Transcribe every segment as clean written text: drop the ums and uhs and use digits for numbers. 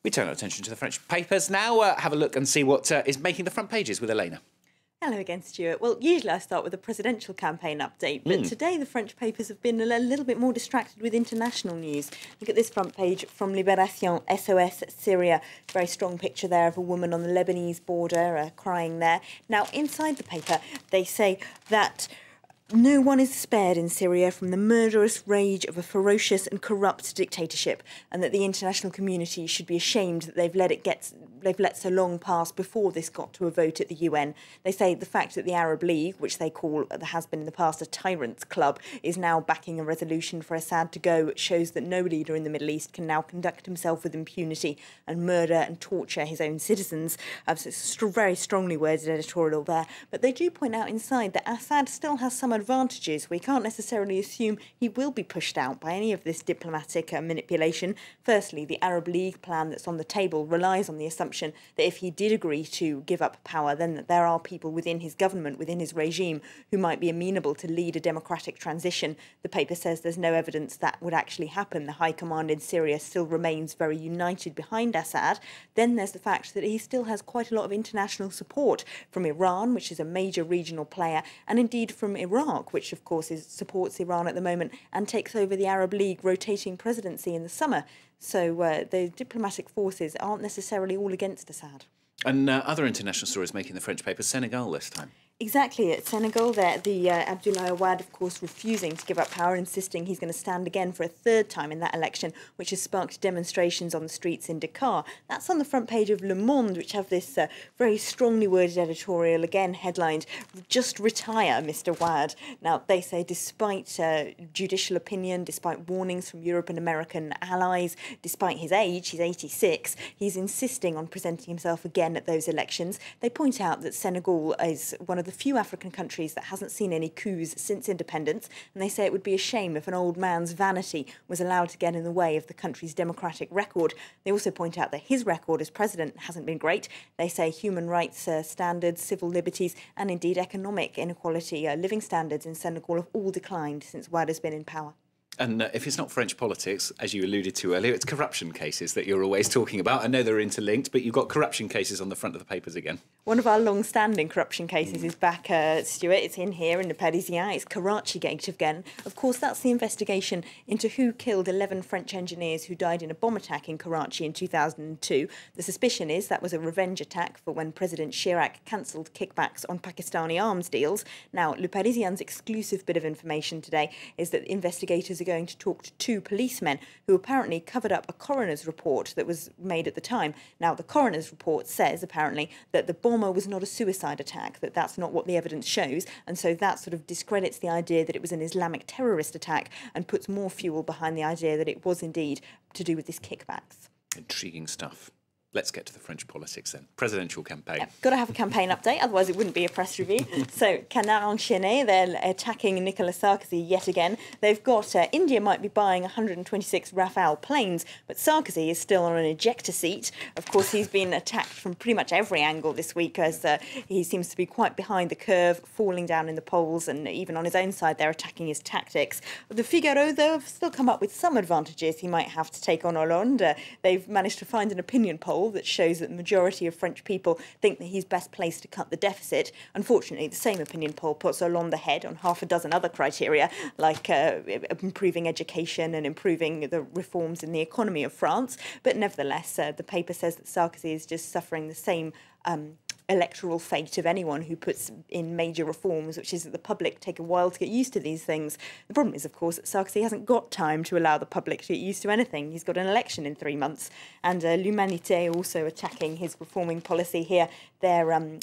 We turn our attention to the French papers now. Have a look and see what is making the front pages with Elena. Hello again, Stuart. Well, usually I start with a presidential campaign update, but today the French papers have been a little bit more distracted with international news. Look at this front page from Libération, SOS Syria. Very strong picture there of a woman on the Lebanese border crying there. Now, inside the paper, they say that no one is spared in Syria from the murderous rage of a ferocious and corrupt dictatorship, and that the international community should be ashamed that they've let so long pass before this got to a vote at the UN. They say the fact that the Arab League, which they call, has been in the past a tyrant's club, is now backing a resolution for Assad to go, shows that no leader in the Middle East can now conduct himself with impunity and murder and torture his own citizens. It's a very strongly worded editorial there. But they do point out inside that Assad still has some advantages. We can't necessarily assume he will be pushed out by any of this diplomatic manipulation. Firstly, the Arab League plan that's on the table relies on the assumption that if he did agree to give up power, then that there are people within his government, within his regime, who might be amenable to lead a democratic transition. The paper says there's no evidence that would actually happen. The high command in Syria still remains very united behind Assad. Then there's the fact that he still has quite a lot of international support from Iran, which is a major regional player, and indeed from Iraq, which of course supports Iran at the moment and takes over the Arab League rotating presidency in the summer. So the diplomatic forces aren't necessarily all against Assad. And other international stories making the French papers, Senegal this time. Exactly, at Senegal, the Abdoulaye Wade, of course, refusing to give up power, insisting he's going to stand again for a third time in that election, which has sparked demonstrations on the streets in Dakar. That's on the front page of Le Monde, which have this very strongly worded editorial, again headlined, "Just retire, Mr. Wade." Now, they say despite judicial opinion, despite warnings from Europe and American allies, despite his age, he's 86, he's insisting on presenting himself again at those elections. They point out that Senegal is one of the few African countries that hasn't seen any coups since independence, and they say it would be a shame if an old man's vanity was allowed to get in the way of the country's democratic record. They also point out that his record as president hasn't been great. They say human rights standards, civil liberties, and indeed economic inequality, living standards in Senegal have all declined since Wade has been in power. And if it's not French politics, as you alluded to earlier, it's corruption cases that you're always talking about. I know they're interlinked, but you've got corruption cases on the front of the papers again. One of our long-standing corruption cases is back, Stuart. It's in here in the Parisien. It's Karachi Gate again. Of course, that's the investigation into who killed 11 French engineers who died in a bomb attack in Karachi in 2002. The suspicion is that was a revenge attack for when President Chirac cancelled kickbacks on Pakistani arms deals. Now, Le Parisien's exclusive bit of information today is that investigators are going to talk to 2 policemen who apparently covered up a coroner's report that was made at the time. Now, the coroner's report says, apparently, that the bomber was not a suicide attack, that that's not what the evidence shows, and so that sort of discredits the idea that it was an Islamic terrorist attack and puts more fuel behind the idea that it was indeed to do with these kickbacks. Intriguing stuff. Let's get to the French politics then. Presidential campaign. Yeah, got to have a campaign update, otherwise it wouldn't be a press review. So, Canard enchaîné, they're attacking Nicolas Sarkozy yet again. They've got India might be buying 126 Rafale planes, but Sarkozy is still on an ejector seat. Of course, he's been attacked from pretty much every angle this week as he seems to be quite behind the curve, falling down in the polls, and even on his own side, they're attacking his tactics. The Figaro, though, have still come up with some advantages he might have to take on Hollande. They've managed to find an opinion poll that shows that the majority of French people think that he's best placed to cut the deficit. Unfortunately, the same opinion poll puts Hollande ahead on half a dozen other criteria, like improving education and improving the reforms in the economy of France. But nevertheless, the paper says that Sarkozy is just suffering the same electoral fate of anyone who puts in major reforms, which is that the public take a while to get used to these things. The problem is, of course, that Sarkozy hasn't got time to allow the public to get used to anything. He's got an election in 3 months. And L'Humanité also attacking his reforming policy here. Their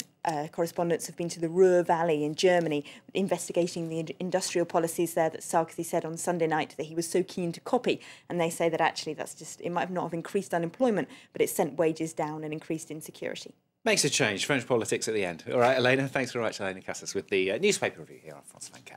correspondents have been to the Ruhr Valley in Germany, investigating the industrial policies there that Sarkozy said on Sunday night that he was so keen to copy. And they say that actually that's just, it might not have increased unemployment, but it sent wages down and increased insecurity. Makes a change. French politics at the end. All right, Elena, thanks very much, Elena Casas, with the newspaper review here on France 24.